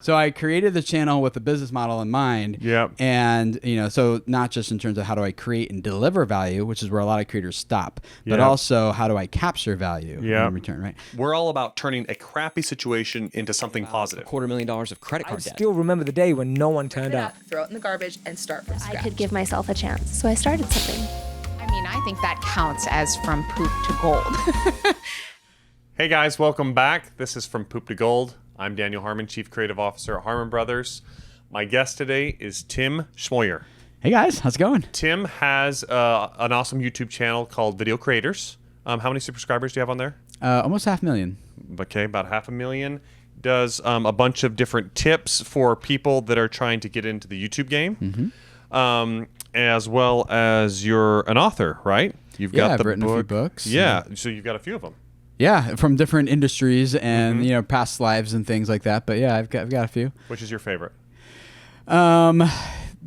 So I created the channel with the business model in mind. Yep. And, so not just in terms of how do I create and deliver value, which is where a lot of creators stop, but Yep. also how do I capture value in return, right? We're all about turning a crappy situation into something positive. $250,000 of credit card I debt. still remember the day when no one turned up. Throw it in the garbage and start from scratch. I could give myself a chance, so I started something. I mean, I think that counts as from poop to gold. Hey guys, welcome back. This is From Poop to Gold. I'm Daniel Harmon, Chief Creative Officer at Harmon Brothers. My guest today is Tim Schmoyer. Hey guys, how's it going? Tim has an awesome YouTube channel called Video Creators. How many subscribers do you have on there? Almost 500,000. Okay, about 500,000. Does a bunch of different tips for people that are trying to get into the YouTube game, as well as you're an author, right? You've got I've the written a few books. Yeah, so you've got a few of them. Yeah, from different industries and past lives and things like that. But yeah, I've got a few. Which is your favorite? The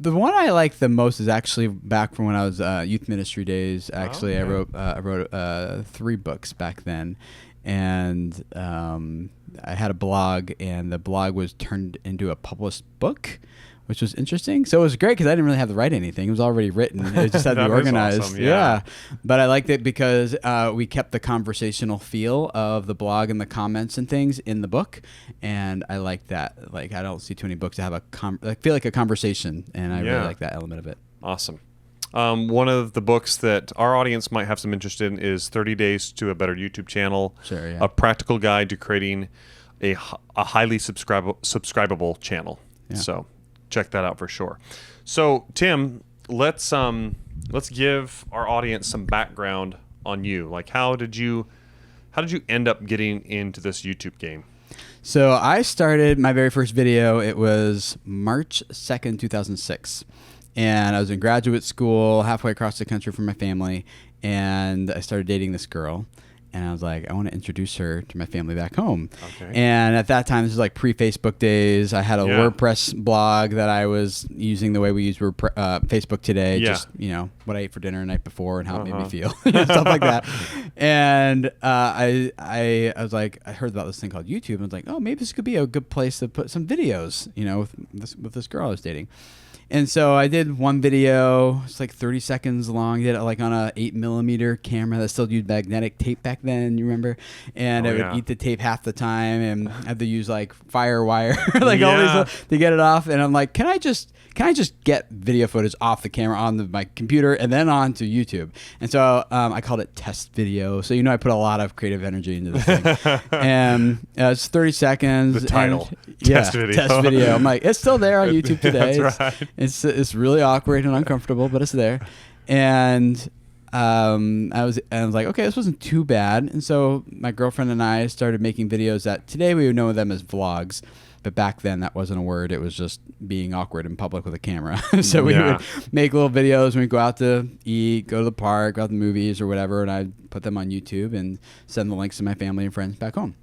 one I like the most is actually back from when I was youth ministry days. Actually, I wrote 3 books back then, and I had a blog, and the blog was turned into a published book, which was interesting. So it was great because I didn't really have to write anything. It was already written. It just had to be organized. Awesome, yeah. But I liked it because we kept the conversational feel of the blog and the comments and things in the book. And I like that. Like, I don't see too many books that have I feel like a conversation. And I really like that element of it. Awesome. One of the books that our audience might have some interest in is 30 Days to a Better YouTube Channel. Sure, yeah. A practical guide to creating a highly subscribable channel. Yeah. So check that out for sure. So Tim, let's give our audience some background on you. Like, how did you end up getting into this YouTube game? So I started my very first video. It was March 2nd, 2006. And I was in graduate school, halfway across the country from my family. And I started dating this girl. And I was like, I want to introduce her to my family back home. Okay. And at that time, this was like pre-Facebook days. I had a WordPress blog that I was using the way we use Facebook today. Yeah. Just, what I ate for dinner the night before and how it made me feel. Stuff like that. And I was like, I heard about this thing called YouTube. And I was like, oh, maybe this could be a good place to put some videos, with this girl I was dating. And so I did one video. It's like 30 seconds long. Did it like on a 8mm camera that still used magnetic tape back then. You remember? And I would eat the tape half the time, and I had to use like Firewire, all these to get it off. And I'm like, can I just get video footage off the camera on my computer and then onto YouTube? And so I called it test video. So I put a lot of creative energy into this thing. And it's 30 seconds. The title, test video. I'm like, it's still there on YouTube today. That's right. It's really awkward and uncomfortable, but it's there. And I was like, okay, this wasn't too bad. And so my girlfriend and I started making videos that today we would know them as vlogs. But back then, that wasn't a word. It was just being awkward in public with a camera. So we would make little videos when we go out to eat, go to the park, go out to the movies or whatever, and I'd put them on YouTube and send the links to my family and friends back home.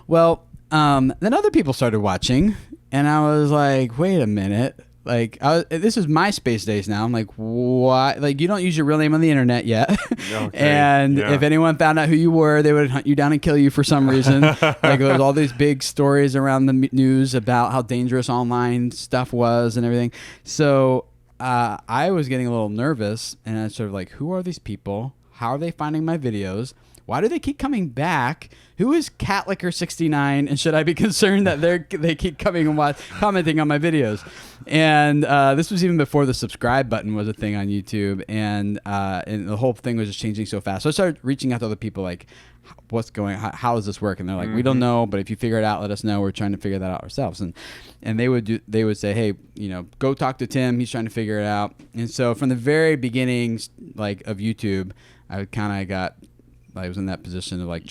Well, then other people started watching, and I was like, wait a minute. Like, this is MySpace days now. I'm like, what? Like, you don't use your real name on the internet yet. Okay. And if anyone found out who you were, they would hunt you down and kill you for some reason. Like, there was all these big stories around the news about how dangerous online stuff was and everything. So I was getting a little nervous, and I was sort of like, who are these people? How are they finding my videos? Why do they keep coming back? Who is Catlicker69? And should I be concerned that they keep coming and commenting on my videos? And this was even before the subscribe button was a thing on YouTube. And the whole thing was just changing so fast. So I started reaching out to other people like, what's going on? How does this work? And they're like, we don't know, but if you figure it out, let us know. We're trying to figure that out ourselves. And they would say, hey, go talk to Tim. He's trying to figure it out. And so from the very beginnings of YouTube, I was in that position of like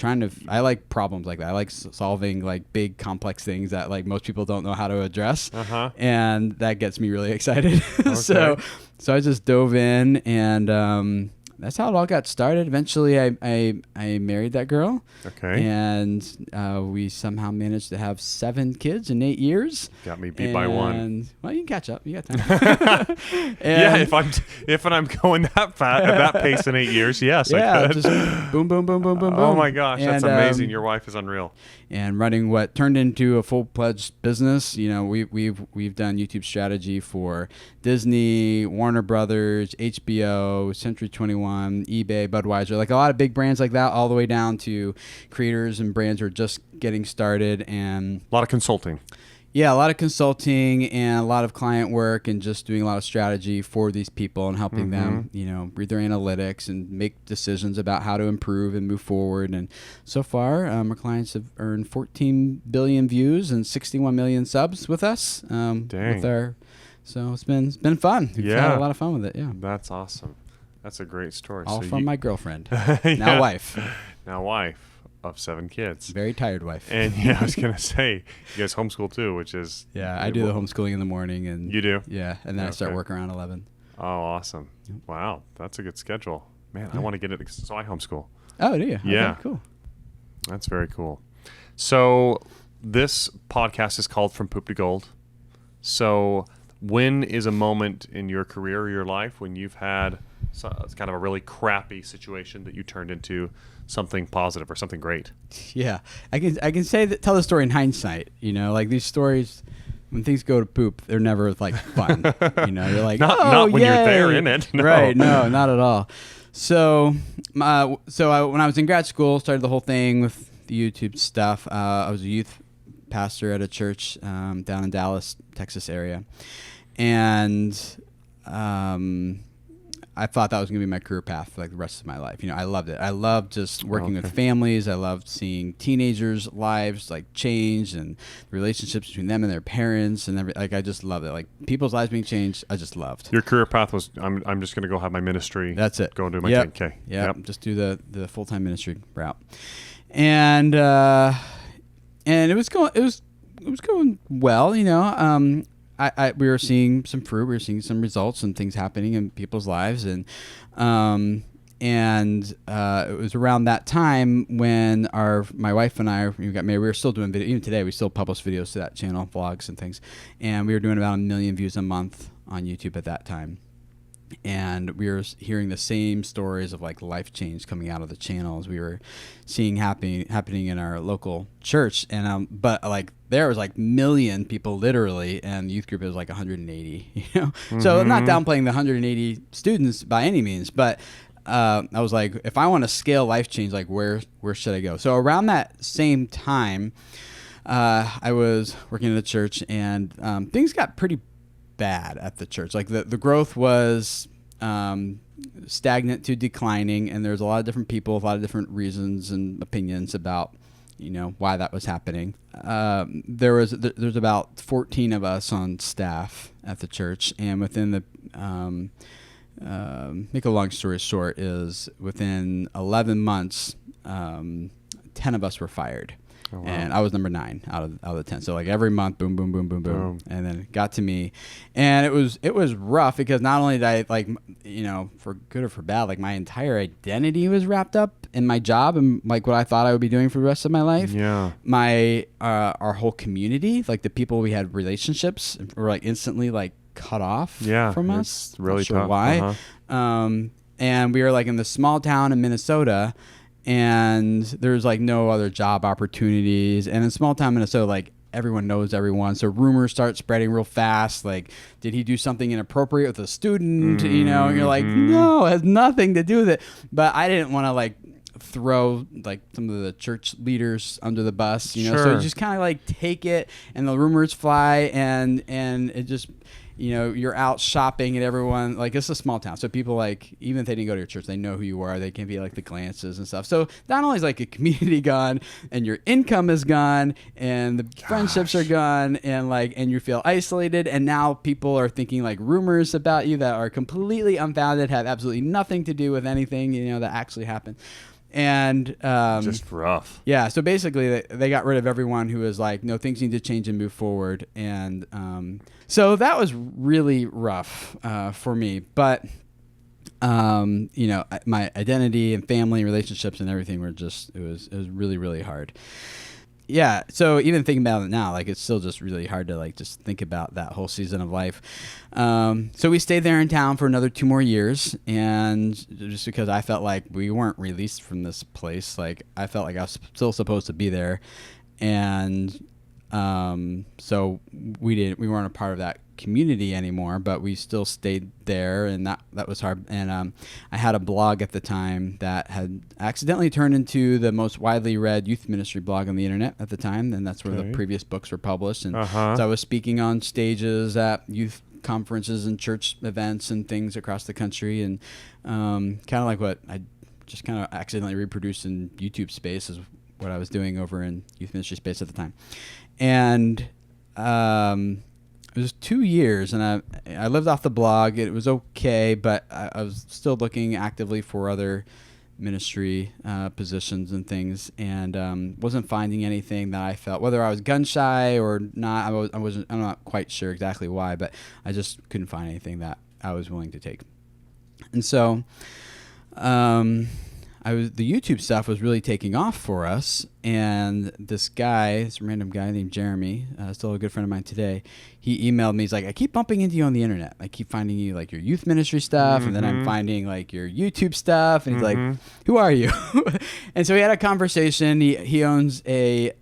I like problems like that. I like solving like big complex things that like most people don't know how to address. And that gets me really excited. Okay. So I just dove in, and that's how it all got started. Eventually I married that girl. Okay. And we somehow managed to have 7 kids in 8 years. Got me beat by one. Well, you can catch up. You got time. if I'm going that at that pace in 8 years, yes, I could. Just boom, boom, boom, boom, boom, boom. Oh my gosh, that's amazing. Your wife is unreal. and running what turned into a full-fledged business. You know, we've done YouTube strategy for Disney, Warner Brothers, HBO, Century 21, eBay, Budweiser, like a lot of big brands like that, all the way down to creators and brands who are just getting started. And A lot of consulting. yeah, a lot of consulting and a lot of client work and just doing a lot of strategy for these people and helping them, you know, read their analytics and make decisions about how to improve and move forward. And so far, our clients have earned 14 billion views and 61 million subs with us. Dang. So it's been fun. We've had a lot of fun with it. Yeah. That's awesome. That's a great story. All So from you- my girlfriend, Yeah. now wife, Now wife of 7 kids. very tired wife. And yeah, I was going to say, you guys homeschool too, which is... Yeah, I do the homeschooling in the morning, and You do? Yeah, and then I start Okay. work around 11. Oh, awesome. Wow. That's a good schedule. Man, I want to get it. So I homeschool. Oh, do you? Yeah. Okay, cool. That's very cool. So this podcast is called From Poop to Gold. So when is a moment in your career or your life when you've had it's kind of a really crappy situation that you turned into something positive or something great? Yeah, I can say that, tell the story in hindsight. You know, like these stories, when things go to poop, they're never like fun. You know, you're like, Not when you're there yay." in it. No. Right? No, not at all. So, when I was in grad school, started the whole thing with the YouTube stuff. I was a youth pastor at a church down in Dallas, Texas area, and I thought that was going to be my career path for like the rest of my life. You know, I loved it. I loved just working with families. I loved seeing teenagers' lives like change and the relationships between them and their parents and like I just loved it. Like people's lives being changed, I just loved. Your career path was I'm just going to go have my ministry. That's it. Go and do my Yep. 10K. Yep. Just do the full-time ministry route. And it was going well, you know. We were seeing some fruit. We were seeing some results and things happening in people's lives, and it was around that time when my wife and I we got married. We were still doing video. Even today, we still publish videos to that channel, vlogs and things. And we were doing about 1 million views a month on YouTube at that time. And we were hearing the same stories of like life change coming out of the channels we were seeing happening in our local church. And but like there was like million people literally, and youth group was like 180. You know, so I'm not downplaying the 180 students by any means, but I was like, if I want to scale life change, like where should I go? So around that same time, I was working at a church, and things got pretty bad at the church. Like the growth was stagnant to declining, and there's a lot of different people, a lot of different reasons and opinions about, you know, why that was happening. There's about 14 of us on staff at the church, and within the make a long story short is within 11 months 10 of us were fired. Oh, wow. And I was number 9 out of the 10. So like every month, boom, boom, boom, boom, boom, and then it got to me, and it was rough because not only did I, like, you know, for good or for bad, like my entire identity was wrapped up in my job and like what I thought I would be doing for the rest of my life. Yeah. My our whole community, like the people we had relationships, were like instantly like cut off from us. It's really Not sure tough. why. Uh-huh. And we were like in this small town in Minnesota, and there's like no other job opportunities. And in small town Minnesota, like everyone knows everyone, so rumors start spreading real fast. Like, did he do something inappropriate with a student? You know, and you're like, no, it has nothing to do with it. But I didn't want to like throw like some of the church leaders under the bus, you know. So you just kind of like take it, and the rumors fly, and it just, you know, you're out shopping, and everyone, like, it's a small town, so people, like, even if they didn't go to your church, they know who you are. They can be like the glances and stuff. So not only is like a community gone, and your income is gone, and the friendships are gone, and like, and you feel isolated, and now people are thinking like rumors about you that are completely unfounded, have absolutely nothing to do with anything, you know, that actually happened. And just rough. Yeah, so basically they got rid of everyone who was like, no, things need to change and move forward. And so that was really rough for me. But, you know, my identity and family relationships and everything were just, it was really, really hard. Yeah, so even thinking about it now, like, it's still just really hard to like just think about that whole season of life. So we stayed there in town for another 2 more years, and just because I felt like we weren't released from this place, like I felt like I was still supposed to be there. and so we weren't a part of that community anymore, but we still stayed there, and that was hard. And I had a blog at the time that had accidentally turned into the most widely read youth ministry blog on the internet at the time, and that's where the previous books were published. And so I was speaking on stages at youth conferences and church events and things across the country, and kind of like what I just kind of accidentally reproduced in YouTube space is what I was doing over in youth ministry space at the time. And it was 2 years, and I lived off the blog. It was okay, but I was still looking actively for other ministry positions and things, and wasn't finding anything that I felt, whether I was gun shy or not. I'm not quite sure exactly why, but I just couldn't find anything that I was willing to take. And so the YouTube stuff was really taking off for us, and this random guy named Jeremy, still a good friend of mine today, he emailed me. He's like, I keep bumping into you on the internet. I keep finding you like your youth ministry stuff, and then I'm finding like your YouTube stuff, and he's like, who are you? And so we had a conversation. He owns a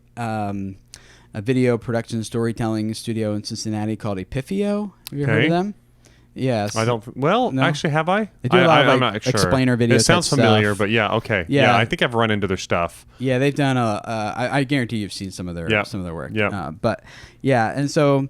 video production storytelling studio in Cincinnati called Epifio. Have you heard of them? Yes. I don't. Well, no? Actually, have I? They do a lot of I'm not sure. explainer videos. It sounds familiar, stuff. But yeah, okay. Yeah. I think I've run into their stuff. Yeah, they've done I guarantee you've seen some of their work. Yeah. But yeah, and so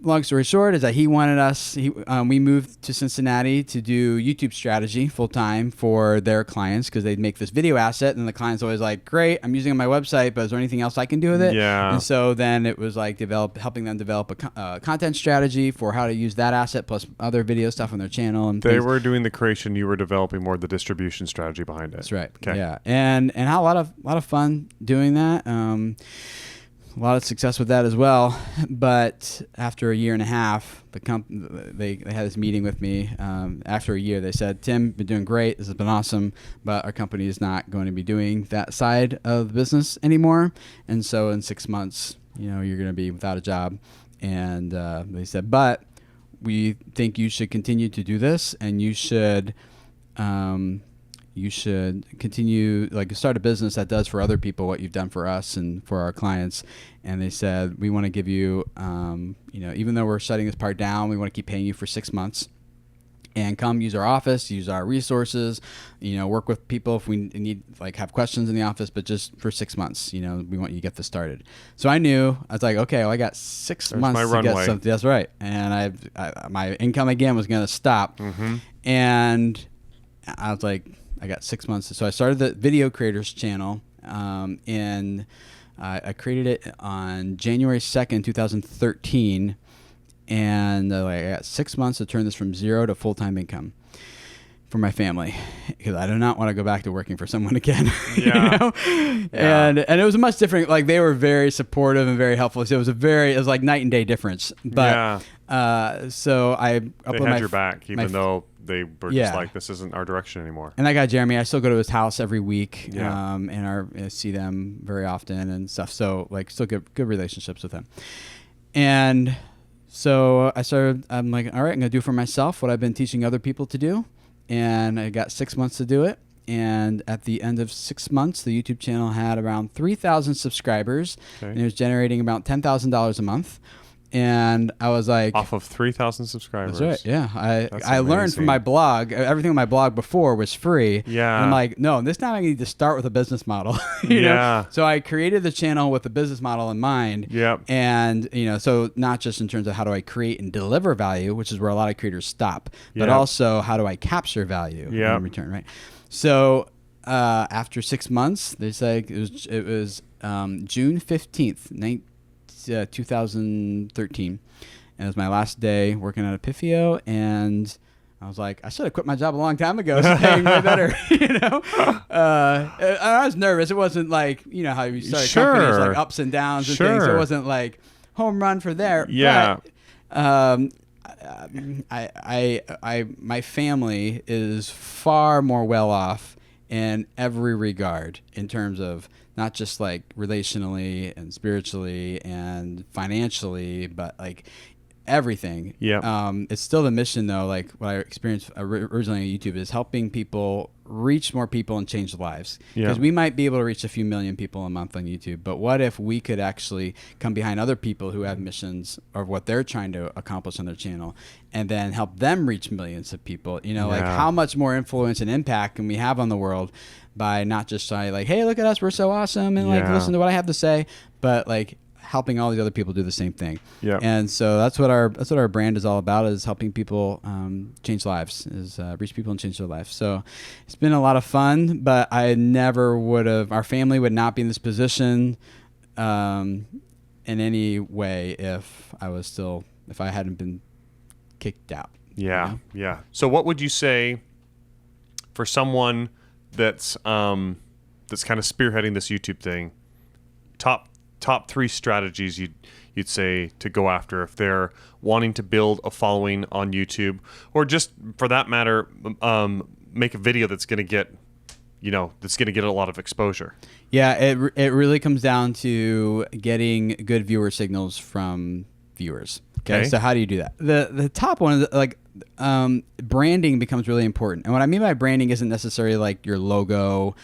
long story short is that he wanted us. We moved to Cincinnati to do YouTube strategy full time for their clients, because they'd make this video asset, and the client's always like, "Great, I'm using it on my website, but is there anything else I can do with it?" Yeah. And so then it was like helping them develop a content strategy for how to use that asset plus other video stuff on their channel. And they were doing the creation. You were developing more of the distribution strategy behind it. That's right. Okay. Yeah, and had a lot of fun doing that. A lot of success with that as well. But after a year and a half, they had this meeting with me. After a year, they said, "Tim, you've been doing great. This has been awesome, but our company is not going to be doing that side of the business anymore. And so in 6 months, you're going to be without a job." And they said, "But we think you should continue to do this, and you should continue, like, start a business that does for other people what you've done for us and for our clients." And they said, "We want to give you, even though we're shutting this part down, we want to keep paying you for 6 months. And come use our office, use our resources, work with people if we need, like, have questions in the office, but just for 6 months, we want you to get this started." So I was like, okay, well, I got 6 months to runway. get something. That's right. And my income again was going to stop. And I was like, I got 6 months. So I started the Video Creators channel, and I created it on January 2nd, 2013. And I got 6 months to turn this from zero to full-time income for my family, because I do not want to go back to working for someone again. Yeah. And it was a much different, like, they were very supportive and very helpful. So it was like night and day difference. But so I they had your back, even though they were just like, this isn't our direction anymore. And I got Jeremy. I still go to his house every week, Yeah. and I see them very often and stuff. So, like, still good relationships with them. And so I'm like, all right, I'm going to do for myself what I've been teaching other people to do. And I got 6 months to do it. And at the end of 6 months, the YouTube channel had around 3,000 subscribers. Okay. And it was generating about $10,000 a month. And I was like, Off of 3,000 subscribers. that's right. Yeah. That's I learned amazing. from my blog. Everything on my blog before was free. Yeah. And I'm like, no, this time I need to start with a business model. you know? So I created the channel with the business model in mind. Yep. And, so not just in terms of how do I create and deliver value, which is where a lot of creators stop, but Yep. also how do I capture value Yep. in return, right? So after 6 months, they said it was June 15th, 2013, and it was my last day working at Epifio, and I was like, I should have quit my job a long time ago. It's paying way better, I was nervous. It wasn't like, how you start companies, like ups and downs and things. It wasn't like home run for there. Yeah. But, my family is far more well off in every regard, in terms of not just like relationally and spiritually and financially, but like everything. Yeah. It's still the mission though. Like what I experienced originally on YouTube is helping people reach more people and change lives. Yeah. Because we might be able to reach a few million people a month on YouTube, but what if we could actually come behind other people who have missions of what they're trying to accomplish on their channel and then help them reach millions of people? You know, like how much more influence and impact can we have on the world by not just saying like, hey, look at us, we're so awesome, and like listen to what I have to say, but like helping all these other people do the same thing. Yeah. And so that's what our brand is all about, is helping people change lives, is reach people and change their lives. So it's been a lot of fun, but I never would have, our family would not be in this position in any way if I hadn't been kicked out. Yeah. You know? Yeah. So what would you say for someone that's kind of spearheading this YouTube thing, top 3 strategies you'd say to go after if they're wanting to build a following on YouTube, or just for that matter, make a video that's going to get a lot of exposure? Yeah, it really comes down to getting good viewer signals from viewers. Okay. So how do you do that? The top one is like branding becomes really important. And what I mean by branding isn't necessarily like your logo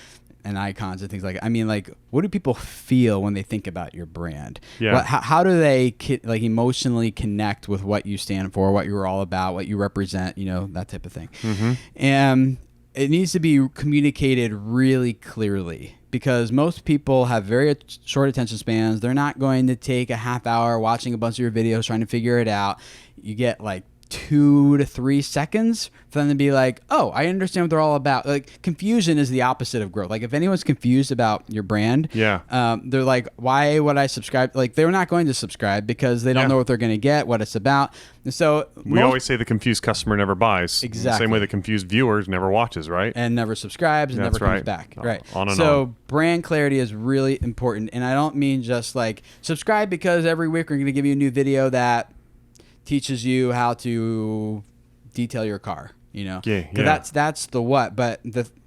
and icons and things like that. I mean, like, what do people feel when they think about your brand? Yeah. How do they like emotionally connect with what you stand for, what you're all about, what you represent, you know, that type of thing. Mm-hmm. And it needs to be communicated really clearly, because most people have very short attention spans. They're not going to take a half hour watching a bunch of your videos trying to figure it out. You get like 2 to 3 seconds for them to be like, oh, I understand what they're all about. Like, confusion is the opposite of growth. Like, if anyone's confused about your brand, they're like, why would I subscribe? Like, they're not going to subscribe because they don't know what they're going to get, what it's about. And so we always say the confused customer never buys. Exactly. Same way the confused viewers never watches, right? And never subscribes and never comes back. Right. On and so on. Brand clarity is really important. And I don't mean just like subscribe because every week we're going to give you a new video that teaches you how to detail your car, you know. That's the what, but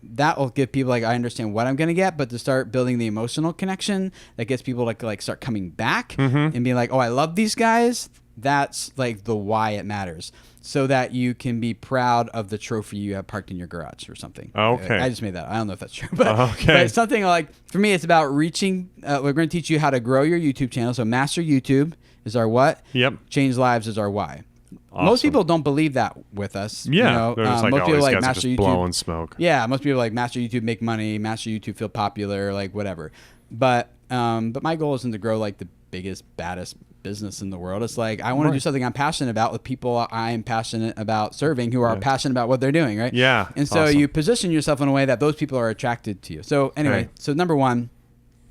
that will give people like, I understand what I'm going to get, but to start building the emotional connection that gets people to like start coming back and being like, oh, I love these guys. That's like the why it matters, so that you can be proud of the trophy you have parked in your garage or something. Okay. I just made that. I don't know if that's true, but it's something like, for me, it's about reaching. We're going to teach you how to grow your YouTube channel. So master YouTube is our what? Yep. Change lives is our why. Awesome. Most people don't believe that with us. Yeah. You know? They're just like, most oh, people these like guys are master just YouTube. blowing smoke. Yeah. Most people like master YouTube, make money, master YouTube, feel popular, like whatever. But my goal isn't to grow like the biggest, baddest business in the world. It's like, I want to do something I'm passionate about with people I'm passionate about serving, who are passionate about what they're doing, right? Yeah. And so you position yourself in a way that those people are attracted to you. So anyway, so number one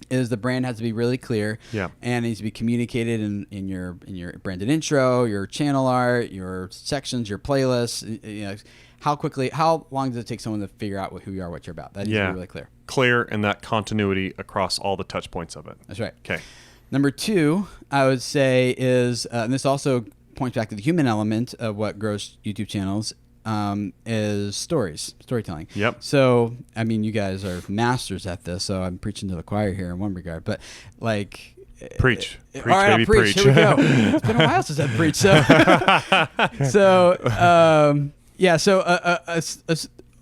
is the brand has to be really clear, and it needs to be communicated in your branded intro, your channel art, your sections, your playlists. You know, how long does it take someone to figure out who you are, what you're about? That needs to be really clear. Clear, and that continuity across all the touch points of it. That's right. Okay. Number 2, I would say is, and this also points back to the human element of what grows YouTube channels, is storytelling. Yep. So, I mean, you guys are masters at this, so I'm preaching to the choir here in one regard, but like... Preach. All right, baby, preach. Here we go. It's been a while since I've preached. So,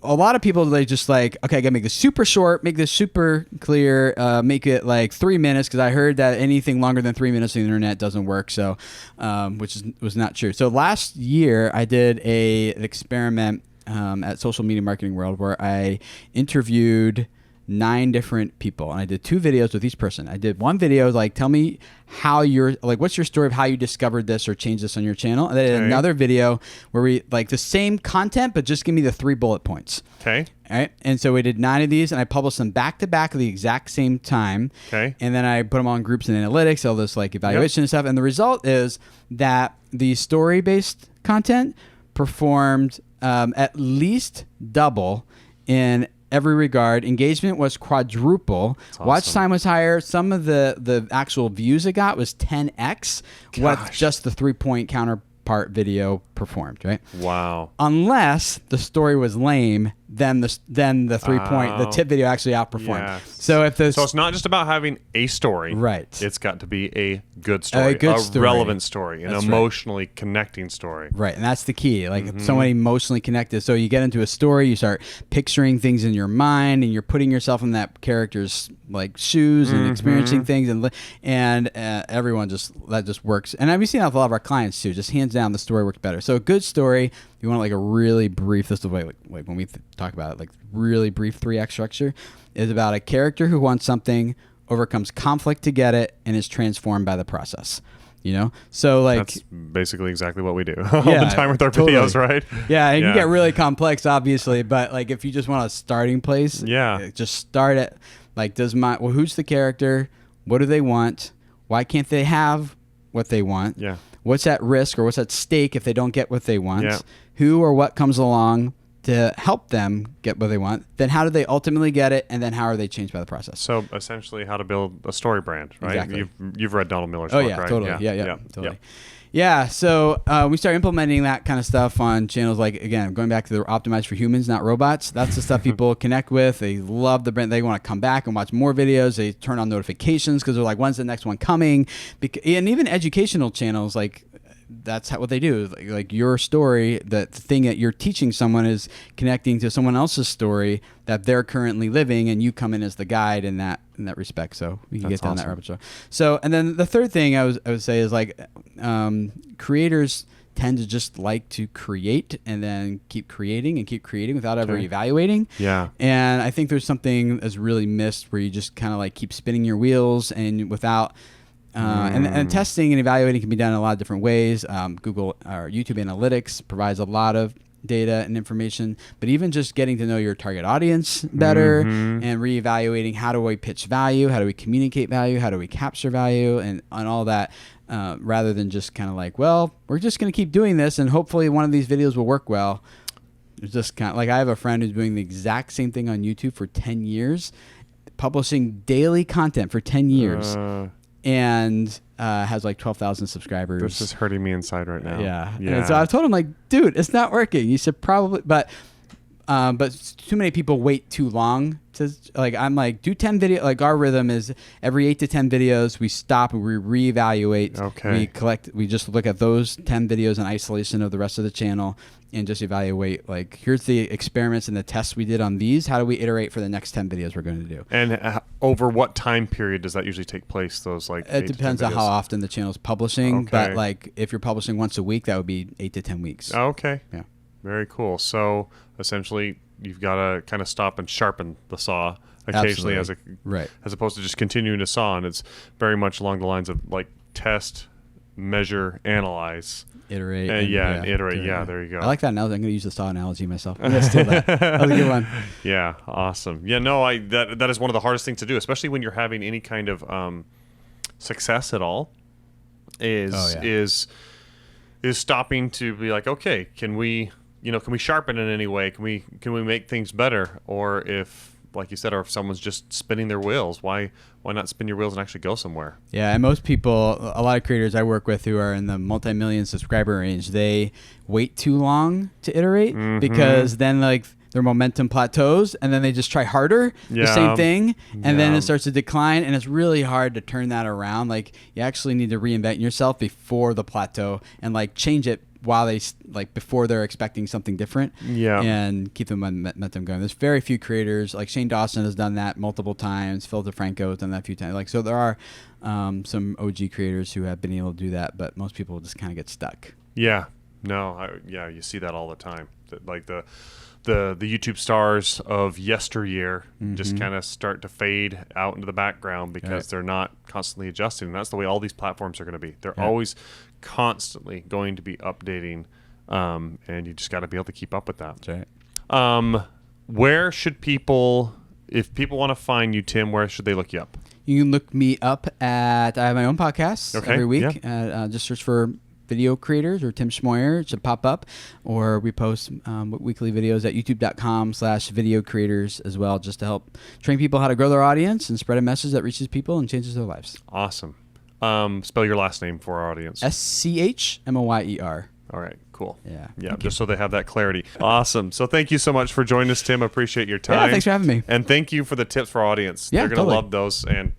a lot of people, they just like, okay, I gotta make this super short, make this super clear, make it like 3 minutes, because I heard that anything longer than 3 minutes on the internet doesn't work. So, was not true. So last year I did an experiment at Social Media Marketing World where I interviewed 9 different people, and I did 2 videos with each person. I did one video like, tell me how what's your story of how you discovered this or changed this on your channel, and then I did another video where we like the same content but just give me the 3 bullet points. Okay. All right. And so we did 9 of these, and I published them back to back at the exact same time. Okay. And then I put them on groups and analytics, all this like evaluation and stuff. And the result is that the story-based content performed at least double in every regard. Engagement was quadruple. Awesome. Watch time was higher. Some of the actual views it got was 10x what just the 3-point counterpart video performed, right? Wow. Unless the story was lame, then the 3-point the tip video actually outperformed. Yes. So it's not just about having a story, right? It's got to be a good story, relevant story, an emotionally connecting story, right? And that's the key. Like someone emotionally connected. So you get into a story, you start picturing things in your mind, and you're putting yourself in that character's like shoes and experiencing things, and everyone that just works. And we've seen that with a lot of our clients too. Just hands down, the story works better. So a good story. You want like a really brief. This is the way like when we talk about it, like really brief 3-act structure is about a character who wants something, overcomes conflict to get it, and is transformed by the process. You know, so like that's basically exactly what we do all the time with our videos, right? Yeah, it can get really complex, obviously, but like if you just want a starting place, just start at like who's the character? What do they want? Why can't they have what they want? Yeah. What's at risk or what's at stake if they don't get what they want? Yeah. Who or what comes along to help them get what they want? Then how do they ultimately get it? And then how are they changed by the process? So essentially how to build a story brand, right? Exactly. You've read Donald Miller's book, right? Totally. Yeah, totally. Yeah, so we start implementing that kind of stuff on channels like, again, going back to the Optimized for Humans, Not Robots. That's the stuff people connect with. They love the brand. They want to come back and watch more videos. They turn on notifications because they're like, when's the next one coming? And even educational channels, like, that's what they do. Like your story, the thing that you're teaching someone is connecting to someone else's story that they're currently living, and you come in as the guide in that respect. So we can get down that rabbit trail. So, and then the third thing I would say is like creators tend to just like to create and then keep creating without ever evaluating. Yeah. And I think there's something that's really missed where you just kind of like keep spinning your wheels and without. And testing and evaluating can be done in a lot of different ways. Google or YouTube Analytics provides a lot of data and information, but even just getting to know your target audience better and reevaluating how do we pitch value, how do we communicate value, how do we capture value, and on all that, rather than just kind of like, well, we're just going to keep doing this and hopefully one of these videos will work well. It's just kind of like I have a friend who's doing the exact same thing on YouTube for 10 years, publishing daily content for 10 years. And has like 12,000 subscribers. This is hurting me inside right now. Yeah. And so I've told him like, dude, it's not working. You should probably, but too many people wait too long to like. I'm like, do 10 video. Like our rhythm is every 8 to 10 videos we stop and we reevaluate. Okay. We just look at those 10 videos in isolation of the rest of the channel and just evaluate. Like, here's the experiments and the tests we did on these. How do we iterate for the next 10 videos we're going to do? And over what time period does that usually take place? Those like it depends on how often the channel's publishing. Okay. But like if you're publishing once a week, that would be 8 to 10 weeks. Okay. Yeah. Very cool. So essentially, you've got to kind of stop and sharpen the saw occasionally, as opposed to just continuing to saw. And it's very much along the lines of like test, measure, analyze, iterate. And iterate. Yeah, there you go. I like that analogy. I'm going to use the saw analogy myself. I'm going to steal that. That was a good one. Yeah, awesome. Yeah, no, that is one of the hardest things to do, especially when you're having any kind of success at all. Is stopping to be like, okay, can we sharpen it in any way? Can we make things better? Or if, like you said, or if someone's just spinning their wheels, why not spin your wheels and actually go somewhere? Yeah, and most people, a lot of creators I work with who are in the multi-million subscriber range, they wait too long to iterate because then like their momentum plateaus and then they just try harder, the same thing, and then it starts to decline, and it's really hard to turn that around. Like you actually need to reinvent yourself before the plateau and like change it while they like before they're expecting something different, and keep the momentum going. There's very few creators like Shane Dawson has done that multiple times. Phil DeFranco has done that a few times. Like so, there are some OG creators who have been able to do that, but most people just kind of get stuck. Yeah, no, you see that all the time. Like the YouTube stars of yesteryear just kind of start to fade out into the background because they're not constantly adjusting. And that's the way all these platforms are going to be. They're always constantly going to be updating, and you just got to be able to keep up with that. That's right. Where should people, if people want to find you, Tim, where should they look you up? You can look me up at, I have my own podcast every week. Just search for Video Creators or Tim Schmoyer. It should pop up. Or we post weekly videos at youtube.com/video creators as well, just to help train people how to grow their audience and spread a message that reaches people and changes their lives. Awesome. Spell your last name for our audience. SCHMOYER. All right, cool. Yeah. Yeah, Thank just so they have that clarity. Awesome. So thank you so much for joining us, Tim. Appreciate your time. Yeah, thanks for having me. And thank you for the tips for our audience. Yeah, They're going to totally. love those. And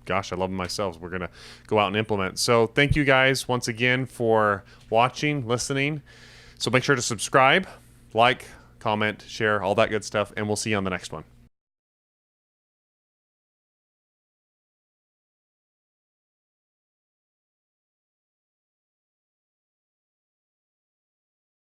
gosh, I love them myself. We're going to go out and implement. So thank you guys once again for watching, listening. So make sure to subscribe, like, comment, share, all that good stuff. And we'll see you on the next one.